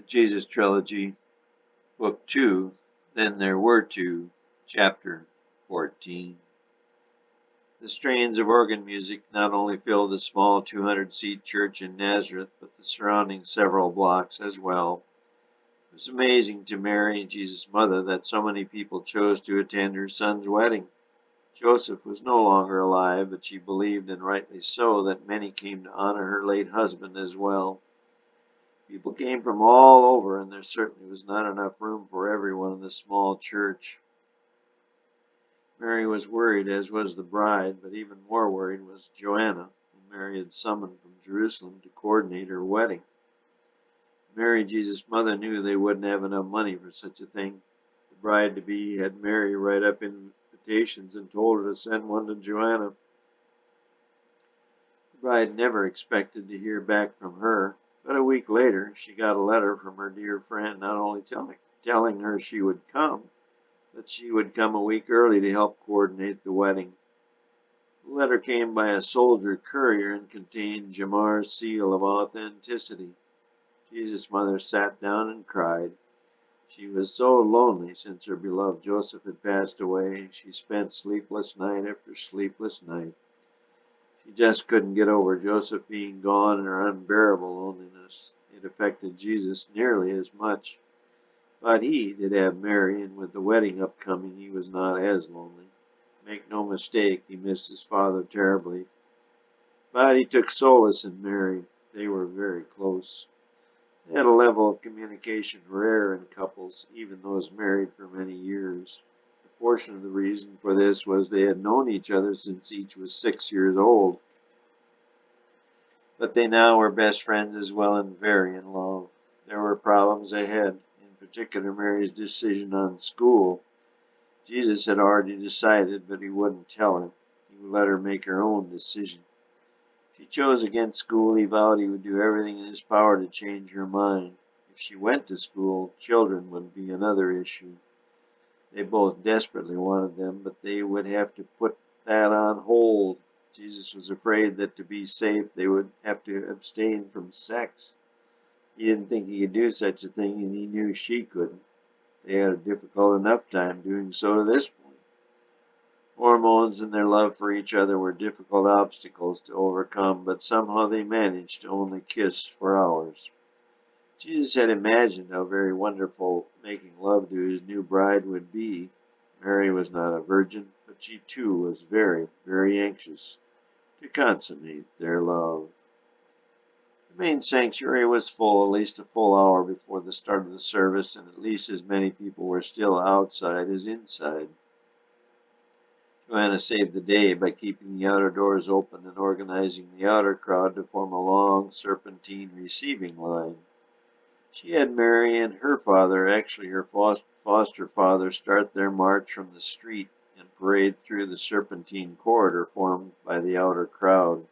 Jesus Trilogy, Book 2, Then There Were Two, Chapter 14. The strains of organ music not only filled the small 200-seat church in Nazareth, but the surrounding several blocks as well. It was amazing to Mary, Jesus' mother, that so many people chose to attend her son's wedding. Joseph was no longer alive, but she believed, and rightly so, that many came to honor her late husband as well. People came from all over, and there certainly was not enough room for everyone in the small church. Mary was worried, as was the bride, but even more worried was Joanna, whom Mary had summoned from Jerusalem to coordinate her wedding. Mary, Jesus' mother, knew they wouldn't have enough money for such a thing. The bride-to-be had Mary write up invitations and told her to send one to Joanna. The bride never expected to hear back from her, but a week later she got a letter from her dear friend, not only telling her she would come, but she would come a week early to help coordinate the wedding. The letter came by a soldier courier and contained Jamar's seal of authenticity. Jesus' mother sat down and cried. She was so lonely since her beloved Joseph had passed away. She spent sleepless night after sleepless night. She just couldn't get over Joseph being gone and her unbearable loneliness. It affected Jesus nearly as much. But he did have Mary, and with the wedding upcoming, he was not as lonely. Make no mistake, he missed his father terribly. But he took solace in Mary. They were very close. They had a level of communication rare in couples, even those married for many years. A portion of the reason for this was they had known each other since each was 6 years old. But they now were best friends as well and very in love. There were problems ahead, in particular Mary's decision on school. Jesus had already decided, but he wouldn't tell her. He would let her make her own decision. If she chose against school, he vowed he would do everything in his power to change her mind. If she went to school, children would be another issue. They both desperately wanted them, but they would have to put that on hold. Jesus was afraid that to be safe, they would have to abstain from sex. He didn't think he could do such a thing, and he knew she couldn't. They had a difficult enough time doing so to this point. Hormones and their love for each other were difficult obstacles to overcome, but somehow they managed to only kiss for hours. Jesus had imagined how very wonderful making love to his new bride would be. Mary was not a virgin, but she too was very, very anxious to consummate their love. The main sanctuary was full at least a full hour before the start of the service, and at least as many people were still outside as inside. Joanna saved the day by keeping the outer doors open and organizing the outer crowd to form a long serpentine receiving line. She had Mary and her father, actually her foster father, start their march from the street and parade through the serpentine corridor formed by the outer crowd.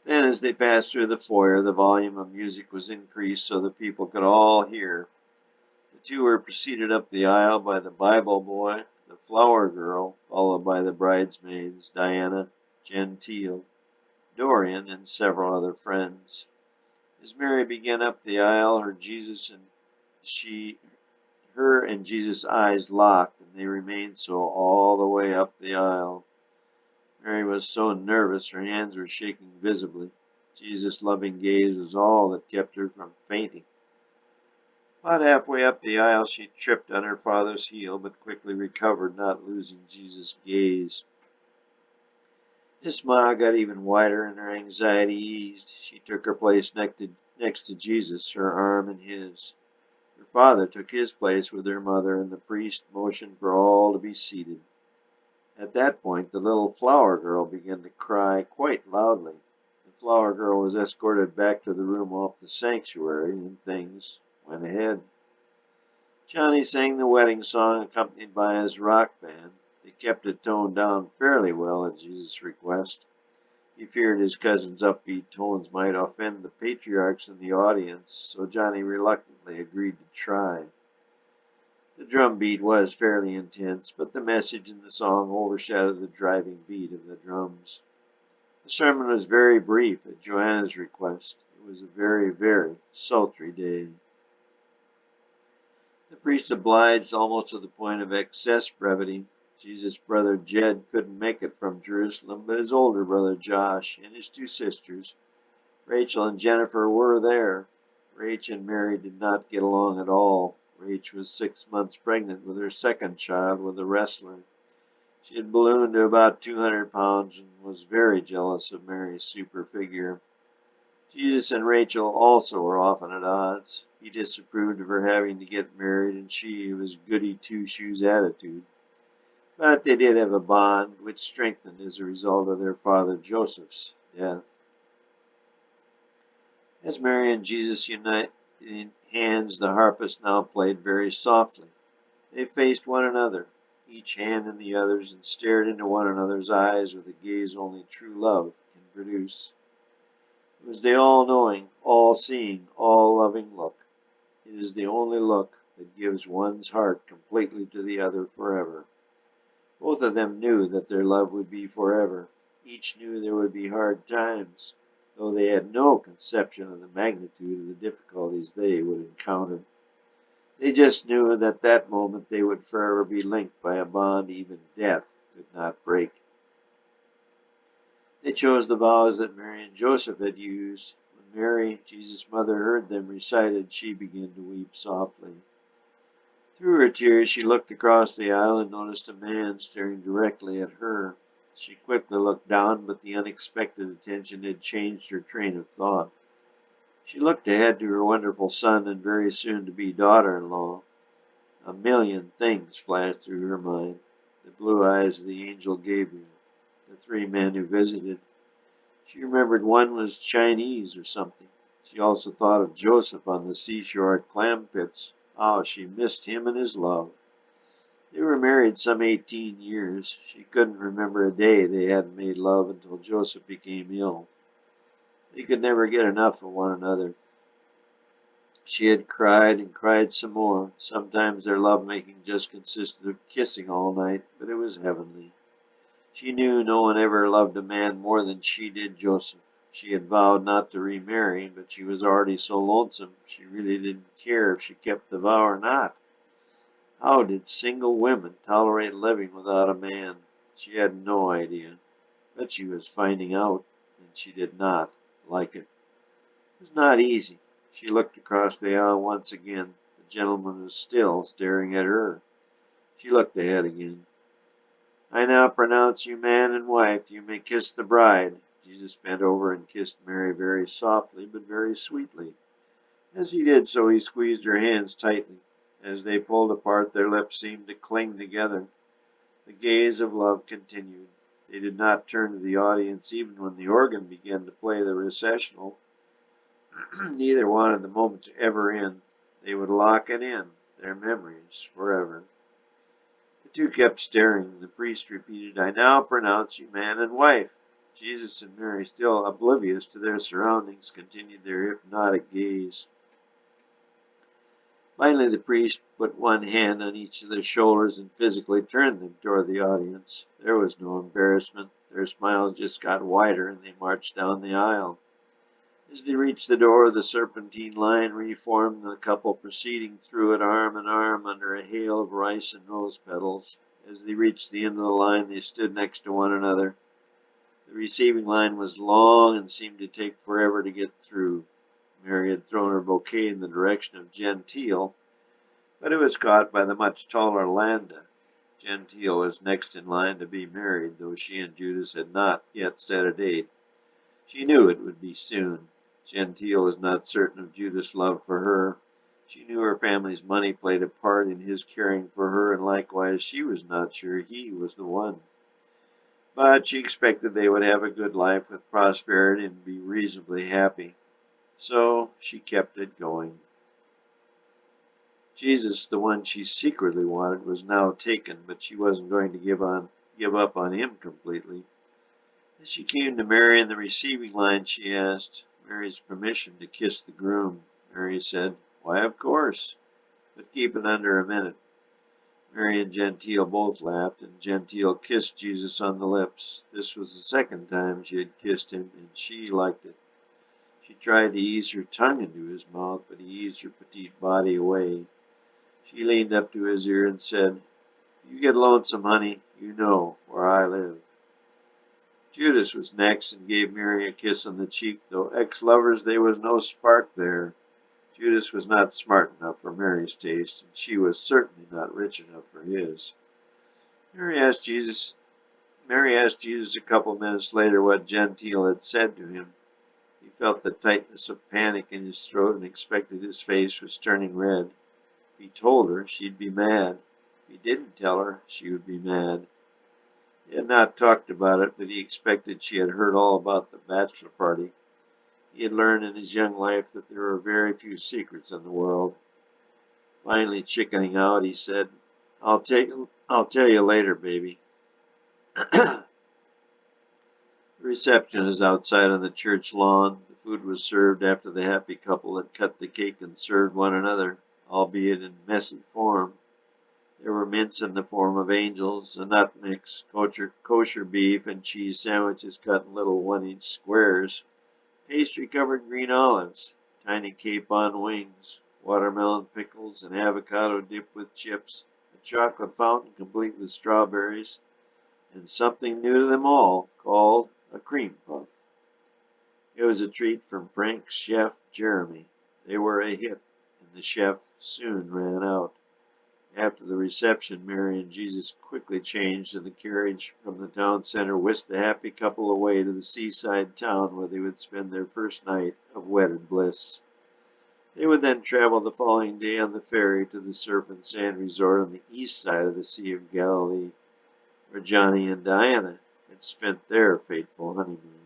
Then, as they passed through the foyer, the volume of music was increased so the people could all hear. The two were preceded up the aisle by the Bible boy, the flower girl, followed by the bridesmaids, Diana, Gentile, Dorian, and several other friends. As Mary began up the aisle, her and Jesus' eyes locked, and they remained so all the way up the aisle. Mary was so nervous, her hands were shaking visibly. Jesus' loving gaze was all that kept her from fainting. About halfway up the aisle, she tripped on her father's heel, but quickly recovered, not losing Jesus' gaze. His smile got even wider and her anxiety eased. She took her place next to Jesus, her arm in his. Her father took his place with her mother, and the priest motioned for all to be seated. At that point, the little flower girl began to cry quite loudly. The flower girl was escorted back to the room off the sanctuary, and things went ahead. Johnny sang the wedding song accompanied by his rock band. They kept it toned down fairly well at Jesus' request. He feared his cousin's upbeat tones might offend the patriarchs in the audience, so Johnny reluctantly agreed to try. The drum beat was fairly intense, but the message in the song overshadowed the driving beat of the drums. The sermon was very brief at Joanna's request. It was a very, very sultry day. The priest obliged almost to the point of excess brevity. Jesus' brother Jed couldn't make it from Jerusalem, but his older brother Josh and his two sisters, Rachel and Jennifer, were there. Rach and Mary did not get along at all. Rach was 6 months pregnant with her second child with a wrestler. She had ballooned to about 200 pounds and was very jealous of Mary's super figure. Jesus and Rachel also were often at odds. He disapproved of her having to get married, and she of his goody two-shoes attitude. But they did have a bond which strengthened as a result of their father Joseph's death. As Mary and Jesus united hands, the harpist now played very softly. They faced one another, each hand in the other's, and stared into one another's eyes with a gaze only true love can produce. It was the all-knowing, all-seeing, all-loving look. It is the only look that gives one's heart completely to the other forever. Both of them knew that their love would be forever. Each knew there would be hard times, though they had no conception of the magnitude of the difficulties they would encounter. They just knew that that moment they would forever be linked by a bond even death could not break. They chose the vows that Mary and Joseph had used. When Mary, Jesus' mother, heard them recited, she began to weep softly. Through her tears, she looked across the aisle and noticed a man staring directly at her. She quickly looked down, but the unexpected attention had changed her train of thought. She looked ahead to her wonderful son and very soon-to-be daughter-in-law. A million things flashed through her mind. The blue eyes of the angel Gabriel, the three men who visited. She remembered one was Chinese or something. She also thought of Joseph on the seashore at Clam Pits. How she missed him and his love. They were married some 18 years. She couldn't remember a day they hadn't made love until Joseph became ill. They could never get enough of one another. She had cried and cried some more. Sometimes their lovemaking just consisted of kissing all night, but it was heavenly. She knew no one ever loved a man more than she did Joseph. She had vowed not to remarry, but she was already so lonesome she really didn't care if she kept the vow or not. How did single women tolerate living without a man? She had no idea, but she was finding out, and she did not like it. It was not easy. She looked across the aisle once again. The gentleman was still staring at her. She looked ahead again. I now pronounce you man and wife. You may kiss the bride. Jesus bent over and kissed Mary very softly but very sweetly. As he did so, he squeezed her hands tightly. As they pulled apart, their lips seemed to cling together. The gaze of love continued. They did not turn to the audience even when the organ began to play the recessional. Neither wanted the moment to ever end. They would lock it in, their memories, forever. The two kept staring. The priest repeated, I now pronounce you man and wife. Jesus and Mary, still oblivious to their surroundings, continued their hypnotic gaze. Finally, the priest put one hand on each of their shoulders and physically turned them toward the audience. There was no embarrassment. Their smiles just got wider, and they marched down the aisle. As they reached the door, the serpentine line reformed, the couple proceeding through it arm in arm under a hail of rice and rose petals. As they reached the end of the line, they stood next to one another. The receiving line was long and seemed to take forever to get through. Mary had thrown her bouquet in the direction of Gentile, but it was caught by the much taller Landa. Gentile was next in line to be married, though she and Judas had not yet set a date. She knew it would be soon. Gentile was not certain of Judas' love for her. She knew her family's money played a part in his caring for her, and likewise she was not sure he was the one. But she expected they would have a good life with prosperity and be reasonably happy. So she kept it going. Jesus, the one she secretly wanted, was now taken, but she wasn't going to give up on him completely. As she came to Mary in the receiving line, she asked Mary's permission to kiss the groom. Mary said, Why, of course, but keep it under a minute. Mary and Gentile both laughed, and Gentile kissed Jesus on the lips. This was the second time she had kissed him, and she liked it. She tried to ease her tongue into his mouth, but he eased her petite body away. She leaned up to his ear and said, "If you get lonesome, honey, you know where I live." Judas was next and gave Mary a kiss on the cheek. Though ex-lovers, there was no spark there. Judas was not smart enough for Mary's taste, and she was certainly not rich enough for his. Mary asked Jesus Mary asked Jesus a couple minutes later what Gentile had said to him. He felt the tightness of panic in his throat and expected his face was turning red. If he told her, she'd be mad. If he didn't tell her, she would be mad. He had not talked about it, but he expected she had heard all about the bachelor party. He had learned in his young life that there are very few secrets in the world. Finally chickening out, he said, I'll tell you later, baby." The reception is outside on the church lawn. The food was served after the happy couple had cut the cake and served one another, albeit in messy form. There were mints in the form of angels, a nut mix, kosher beef, and cheese sandwiches cut in little 1-inch squares, pastry-covered green olives, tiny capon wings, watermelon pickles, and avocado dipped with chips, a chocolate fountain complete with strawberries, and something new to them all, called a cream puff. It was a treat from Frank's chef, Jeremy. They were a hit, and the chef soon ran out. After the reception, Mary and Jesus quickly changed, and the carriage from the town center whisked the happy couple away to the seaside town where they would spend their first night of wedded bliss. They would then travel the following day on the ferry to the surf and sand resort on the east side of the Sea of Galilee, where Johnny and Diana had spent their fateful honeymoon.